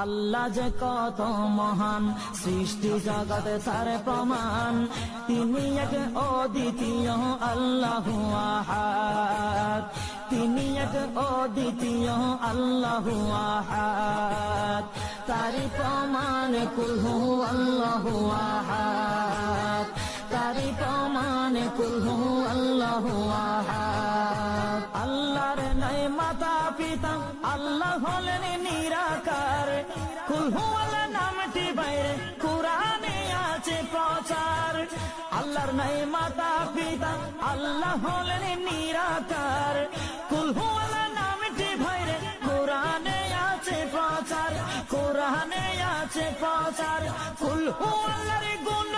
আল্লাহ যে কত মহান, সৃষ্টি জগতে তার প্রমাণ। তিনি এক অদ্বিতীয় আল্লাহু আহাদ, তিনি এক অদ্বিতীয় আল্লাহু আহাদ। তারি প্রমাণ কুল হু আল্লাহু আহাদ, তারি প্রমাণ কুল হু আল্লাহু আহাদ। আল্লাহর নাই মাতা পিতা, আল্লাহ হলেন নিরাকার। কুল হু আল্লাহ নামটি বাইরে কুরআনে আছে প্রচার। আল্লাহর নাই মাতা পিতা, আল্লাহ হলেন নিরাকার। কুল হু আল্লাহ নামটি বাইরে কুরআনে আছে প্রচার, কুরআনে আছে প্রচার। কুল হু আল্লাহর গুণ